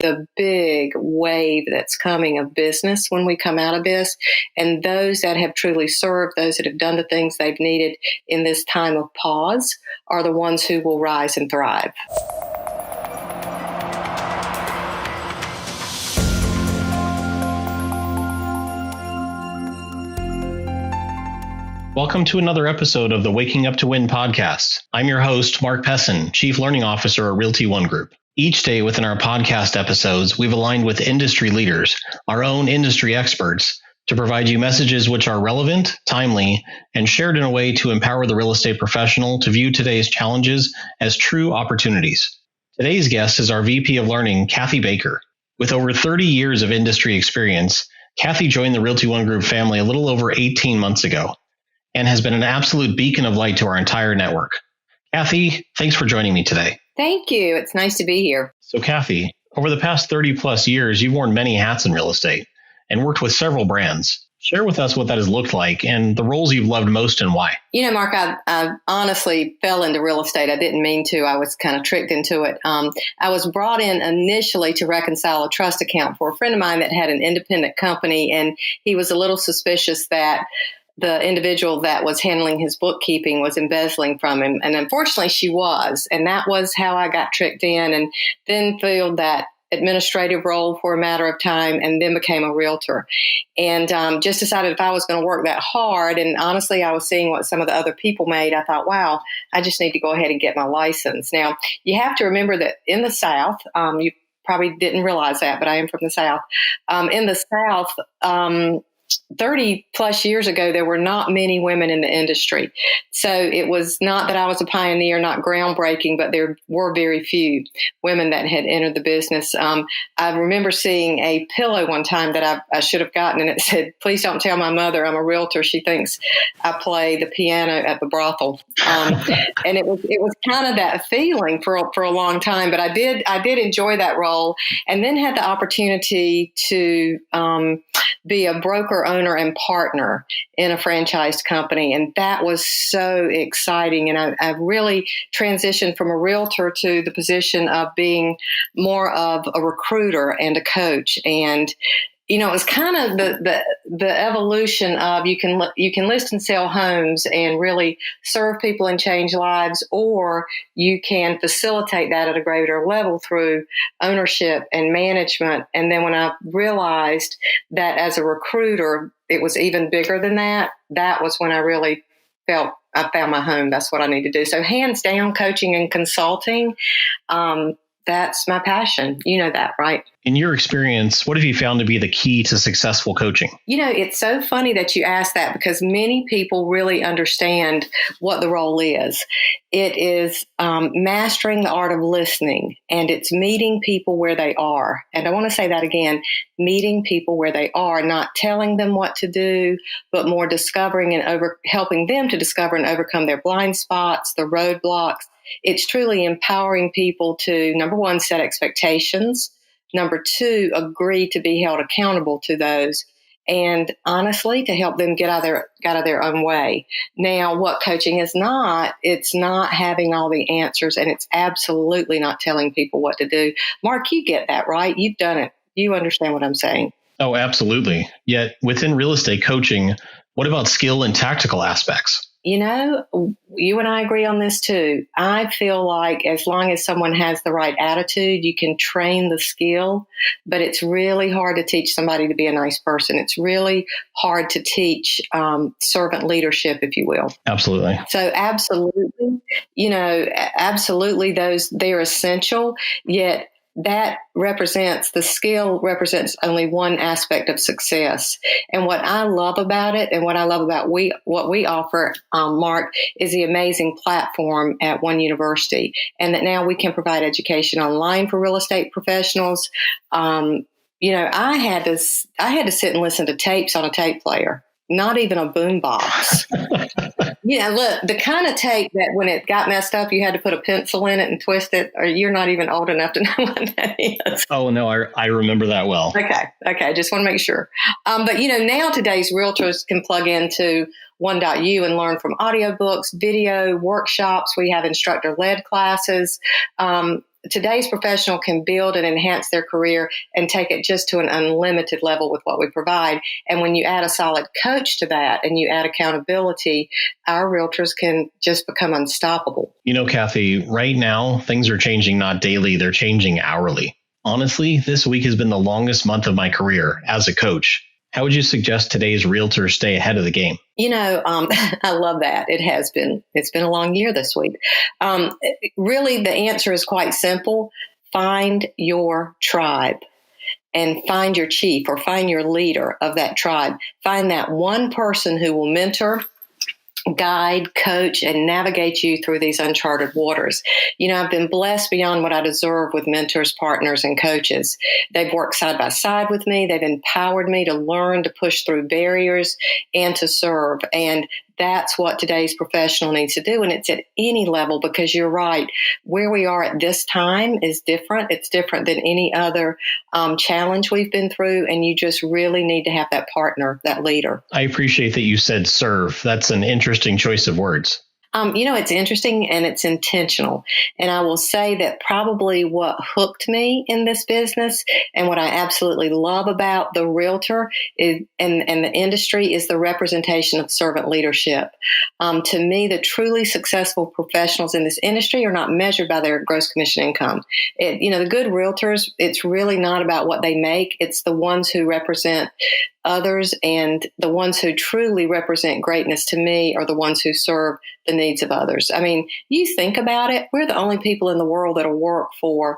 the big wave that's coming of business when we come out of this. And those that have truly served, those that have done the things they've needed in this time of pause, are the ones who will rise and thrive. Welcome to another episode of the Waking Up to Win podcast. I'm your host, Mark Pessin, Chief Learning Officer at Realty ONE Group. Each day within our podcast episodes, we've aligned with industry leaders, our own industry experts, to provide you messages which are relevant, timely, and shared in a way to empower the real estate professional to view today's challenges as true opportunities. Today's guest is our VP of Learning, Kathy Baker. With over 30 years of industry experience, Kathy joined the Realty ONE Group family a little over 18 months ago, and has been an absolute beacon of light to our entire network. Kathy, thanks for joining me today. Thank you. It's nice to be here. So Kathy, over the past 30 plus years, you've worn many hats in real estate and worked with several brands. Share with us what that has looked like and the roles you've loved most and why. You know, Mark, I honestly fell into real estate. I didn't mean to. I was kind of tricked into it. I was brought in initially to reconcile a trust account for a friend of mine that had an independent company, and he was a little suspicious that the individual that was handling his bookkeeping was embezzling from him. And unfortunately, she was. And that was how I got tricked in, and then filled that administrative role for a matter of time, and then became a realtor. And just decided if I was going to work that hard, and honestly, I was seeing what some of the other people made, I thought, wow, I just need to go ahead and get my license. Now, you have to remember that in the South, you probably didn't realize that, but I am from the South. In the South, 30 plus years ago, there were not many women in the industry. So it was not that I was a pioneer, not groundbreaking, but there were very few women that had entered the business. I remember seeing a pillow one time that I should have gotten, and it said, "Please don't tell my mother I'm a realtor. She thinks I play the piano at the brothel." And it was kind of that feeling for a long time, but I did enjoy that role, and then had the opportunity to be a broker, owner, and partner in a franchised company. And that was so exciting. And I've really transitioned from a realtor to the position of being more of a recruiter and a coach. And you know, it was kind of the evolution of you can list and sell homes and really serve people and change lives, or you can facilitate that at a greater level through ownership and management. And then when I realized that as a recruiter, it was even bigger than that, that was when I really felt I found my home. That's what I need to do. So hands down, coaching and consulting, that's my passion. You know that, right? In your experience, what have you found to be the key to successful coaching? You know, it's so funny that you ask that, because many people really understand what the role is. It is mastering the art of listening, and it's meeting people where they are. And I want to say that again, meeting people where they are, not telling them what to do, but more discovering and helping them to discover and overcome their blind spots, the roadblocks. It's truly empowering people to, number one, set expectations. Number two, agree to be held accountable to those. And honestly, to help them get out of their own way. Now, what coaching is not, it's not having all the answers, and it's absolutely not telling people what to do. Mark, you get that, right? You've done it. You understand what I'm saying. Oh, absolutely. Yet within real estate coaching, what about skill and tactical aspects? You know, you and I agree on this too. I feel like as long as someone has the right attitude, you can train the skill, but it's really hard to teach somebody to be a nice person. It's really hard to teach servant leadership, if you will. Absolutely. So absolutely, they're essential, yet the skill represents only one aspect of success. And what I love about it, and what I love about what we offer, Mark, is the amazing platform at One University, and that now we can provide education online for real estate professionals. I had to sit and listen to tapes on a tape player, not even a boom box. Look, the kind of tape that when it got messed up, you had to put a pencil in it and twist it, or you're not even old enough to know what that is. Oh, no, I remember that well. Okay. Just want to make sure. But, now today's realtors can plug into one.u and learn from audiobooks, video, workshops. We have instructor-led classes. today's professional can build and enhance their career and take it just to an unlimited level with what we provide. And when you add a solid coach to that and you add accountability, our realtors can just become unstoppable. You know, Kathy, right now, things are changing not daily, they're changing hourly. Honestly, this week has been the longest month of my career as a coach. How would you suggest today's realtors stay ahead of the game? I love that. It's been a long year this week. Really, the answer is quite simple. Find your tribe and find your chief or find your leader of that tribe. Find that one person who will mentor, guide, coach, and navigate you through these uncharted waters. I've been blessed beyond what I deserve with mentors, partners, and coaches. They've worked side by side with me. They've empowered me to learn, to push through barriers, and to serve. And that's what today's professional needs to do. And it's at any level, because you're right. Where we are at this time is different. It's different than any other challenge we've been through. And you just really need to have that partner, that leader. I appreciate that you said serve. That's an interesting choice of words. It's interesting and it's intentional. And I will say that probably what hooked me in this business and what I absolutely love about the realtor is, and the industry is the representation of servant leadership. To me, the truly successful professionals in this industry are not measured by their gross commission income. The good realtors, it's really not about what they make. It's the ones who represent others, and the ones who truly represent greatness to me are the ones who serve the needs of others. I mean, you think about it, we're the only people in the world that'll work for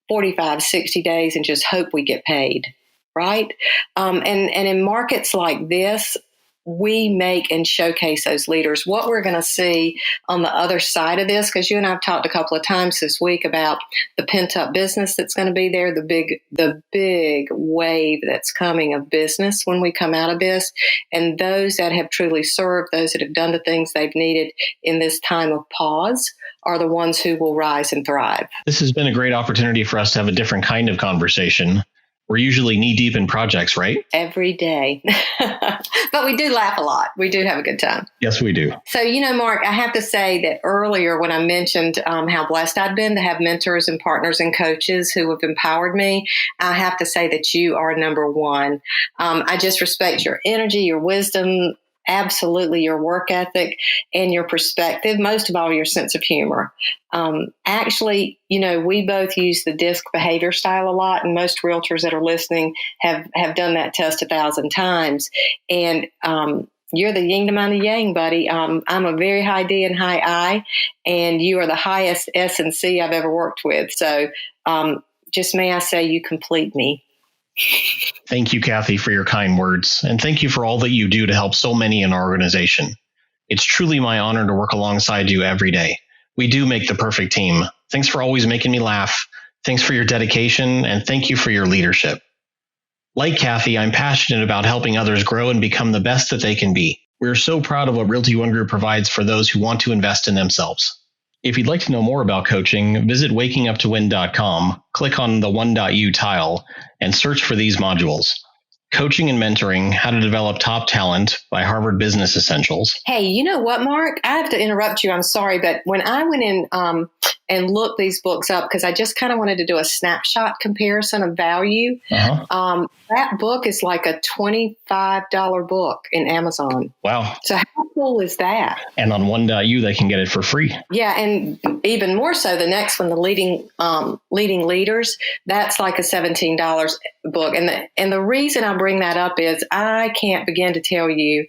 45, 60 days and just hope we get paid, right? And in markets like this, we make and showcase those leaders. What we're going to see on the other side of this, because you and I have talked a couple of times this week about the pent up business that's going to be there, the big wave that's coming of business when we come out of this. And those that have truly served, those that have done the things they've needed in this time of pause, are the ones who will rise and thrive. This has been a great opportunity for us to have a different kind of conversation. We're usually knee deep in projects, right? Every day. But we do laugh a lot. We do have a good time. Yes, we do. So, Mark, I have to say that earlier when I mentioned how blessed I'd been to have mentors and partners and coaches who have empowered me, I have to say that you are number one. I just respect your energy, your wisdom, absolutely your work ethic and your perspective, most of all, your sense of humor. Actually, we both use the DISC behavior style a lot, and most realtors that are listening have done that test 1,000 times. And you're the yin to my yang, buddy. I'm a very high D and high I, and you are the highest S and C I've ever worked with. So just may I say you complete me. Thank you, Kathy, for your kind words. And thank you for all that you do to help so many in our organization. It's truly my honor to work alongside you every day. We do make the perfect team. Thanks for always making me laugh. Thanks for your dedication. And thank you for your leadership. Like Kathy, I'm passionate about helping others grow and become the best that they can be. We're so proud of what Realty ONE Group provides for those who want to invest in themselves. If you'd like to know more about coaching, visit wakinguptowin.com, click on the 1.u tile, and search for these modules. Coaching and Mentoring, How to Develop Top Talent by Harvard Business Essentials. Hey, you know what, Mark? I have to interrupt you. I'm sorry, but when I went in and looked these books up, because I just kind of wanted to do a snapshot comparison of value, that book is like a $25 book in Amazon. Wow. So how cool is that? And on 1.u, they can get it for free. Yeah, and even more so, the next one, the Leading Leaders, that's like a $17 book. And the reason I bring that up is I can't begin to tell you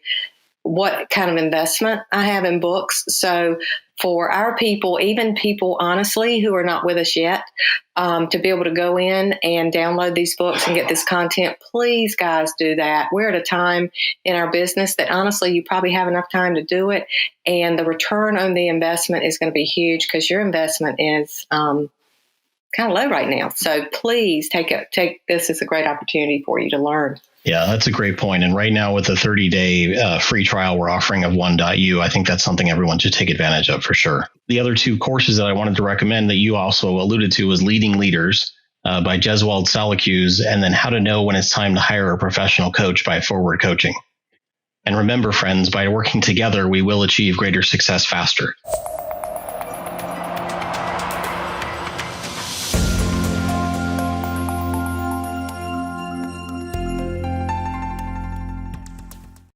what kind of investment I have in books. So for our people, even people, honestly, who are not with us yet, to be able to go in and download these books and get this content, please, guys, do that. We're at a time in our business that, honestly, you probably have enough time to do it. And the return on the investment is going to be huge because your investment is kind of low right now. So please take this as a great opportunity for you to learn. Yeah, that's a great point. And right now with the 30-day free trial we're offering of 1.u, I think that's something everyone should take advantage of for sure. The other two courses that I wanted to recommend that you also alluded to was Leading Leaders by Jeswald Salacuse, and then How to Know When It's Time to Hire a Professional Coach by Forward Coaching. And remember, friends, by working together, we will achieve greater success faster.